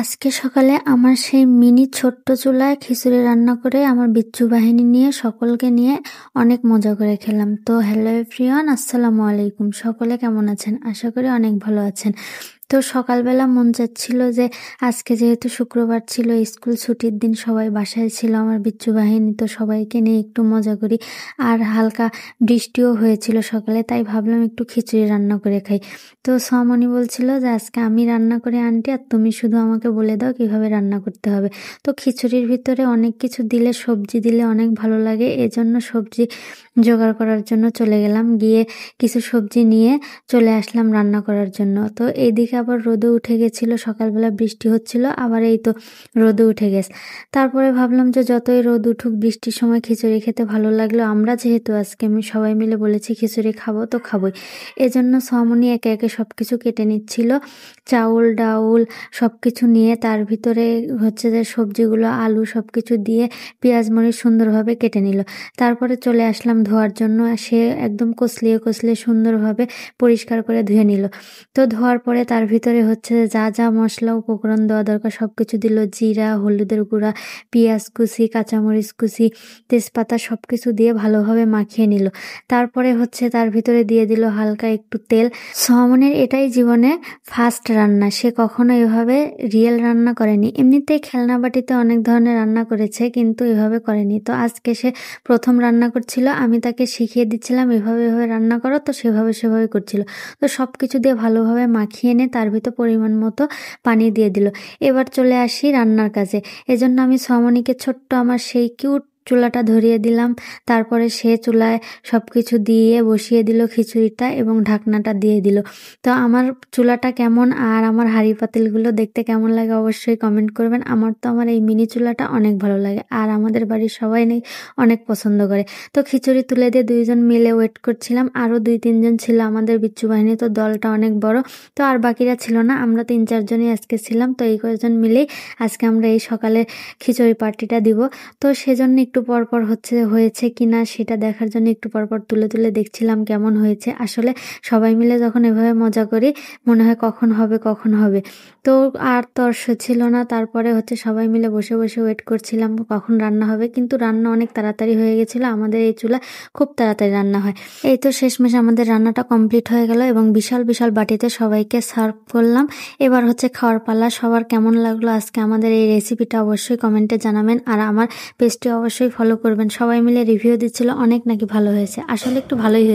আজকে সকালে আমার সেই মিনি ছোট্ট চুলায় খিচুড়ি রান্না করে আমার বিচ্ছু বাহিনী নিয়ে সকলকে নিয়ে অনেক মজা করে খেলাম। তো হ্যালো এভরিওয়ান, আসসালামু আলাইকুম। সকলে কেমন আছেন? আশা করি অনেক ভালো আছেন। তো সকালবেলা মন চাচ্ছিল যে আজকে যেহেতু শুক্রবার ছিল, স্কুল ছুটির দিন, সবাই বাসায় ছিল আমার বিচ্ছু বাহিনী, তো সবাইকে নিয়ে একটু মজা করি। আর হালকা বৃষ্টিও হয়েছিল সকালে, তাই ভাবলাম একটু খিচুড়ি রান্না করে খাই। তো সোয়ামণি বলছিল যে আজকে আমি রান্না করে আন্টি, আর তুমি শুধু আমাকে বলে দাও কিভাবে রান্না করতে হবে। তো খিচুড়ির ভিতরে অনেক কিছু দিলে, সবজি দিলে অনেক ভালো লাগে, এজন্য সবজি জোগাড় করার জন্য চলে গেলাম। গিয়ে কিছু সবজি নিয়ে চলে আসলাম রান্না করার জন্য। তো এইদিকে আবার রোদও উঠে গেছিল, সকালবেলা বৃষ্টি হচ্ছিল, আবার এই তো রোদও উঠে গেছে। তারপরে ভাবলাম যে যতই রোদ উঠুক, বৃষ্টির সময় খিচুড়ি খেতে ভালো লাগলো। আমরা যেহেতু আজকে আমি সবাই মিলে বলেছি খিচুড়ি খাবো, তো খাবোই। এজন্য সোয়ামণি একে একে সব কিছু কেটে নিচ্ছিল, চাউল ডাউল সব কিছু নিয়ে, তার ভিতরে হচ্ছে যে সবজিগুলো, আলু সব কিছু দিয়ে পেঁয়াজ মরিচ সুন্দরভাবে কেটে নিল। তারপরে চলে আসলাম ধোয়ার জন্য। সে একদম কষলিয়ে কষলিয়ে সুন্দরভাবে পরিষ্কার করে ধুয়ে নিল। তো ধোয়ার পরে তার ভিতরে হচ্ছে যা যা মশলা উপকরণ দেওয়া দরকার সব কিছু দিল। জিরা, হলুদের গুঁড়া, পেঁয়াজ কুচি, কাঁচামরিচ কুচি, তেজপাতা সব কিছু দিয়ে ভালোভাবে মাখিয়ে নিল। তারপরে হচ্ছে তার ভিতরে দিয়ে দিল হালকা একটু তেল। সোয়ামনির এটাই জীবনে ফার্স্ট রান্না, সে কখনো এভাবে রিয়েল রান্না করেনি। এমনিতেই খেলনা বাটিতে অনেক ধরনের রান্না করেছে, কিন্তু এভাবে করেনি। তো আজকে সে প্রথম রান্না করছিল, আমি তাকে শিখিয়ে দিচ্ছিলাম এভাবে এভাবে রান্না করো, তো সেভাবে করছিল। তো সব কিছু দিয়ে ভালোভাবে মাখিয়ে এনে তার ভিতর পরিমাণ মতো পানি দিয়ে দিল। এবার চলে আসি রান্নার কাজে। এজন্য আমি সোয়ামনিকে ছোট্ট আমার সেই কিউট চুলাটা ধরিয়ে দিলাম। তারপরে সে চুলায় সব কিছু দিয়ে বসিয়ে দিল খিচুড়িটা এবং ঢাকনাটা দিয়ে দিল। তো আমার চুলাটা কেমন আর আমার হাঁড়ি পাতিলগুলো দেখতে কেমন লাগে অবশ্যই কমেন্ট করবেন। আমার এই মিনি চুলাটা অনেক ভালো লাগে, আর আমাদের বাড়ির সবাই অনেক পছন্দ করে। তো খিচুড়ি তুলে দিয়ে দুইজন মিলে ওয়েট করছিলাম। আরও 2-3 জন ছিল আমাদের বিচ্ছু বাহিনী, তো দলটা অনেক বড়। তো আর বাকিরা ছিল না, আমরা 3-4 জনই আজকে ছিলাম। তো এই কয়েকজন মিলেই আজকে আমরা এই সকালে খিচুড়ি পার্টিটা দিব। তো সেজন্য একটু পরপর হয়েছে কিনা সেটা দেখার জন্য একটু পরপর তুলে তুলে দেখছিলাম কেমন হয়েছে। আসলে সবাই মিলে যখন এভাবে মজা করি, মনে হয় কখন হবে। তো আর তর্স ছিল না। তারপরে হচ্ছে সবাই মিলে বসে বসে ওয়েট করছিলাম কখন রান্না হবে, কিন্তু রান্না অনেক তাড়াতাড়ি হয়ে গেছিলো। আমাদের এই চুলা খুব তাড়াতাড়ি রান্না হয়। এই তো শেষমেশ আমাদের রান্নাটা কমপ্লিট হয়ে গেল এবং বিশাল বিশাল বাটিতে সবাইকে সার্ভ করলাম। এবার হচ্ছে খাওয়ার পালা। সবার কেমন লাগলো আজকে আমাদের এই রেসিপিটা অবশ্যই কমেন্টে জানাবেন, আর আমার পেজটি অবশ্যই ফলো করবেন। সবাই মিলে রিভিউ দিচ্ছিল অনেক নাকি ভালো হয়েছে, আসলে একটু ভালোই হয়েছে।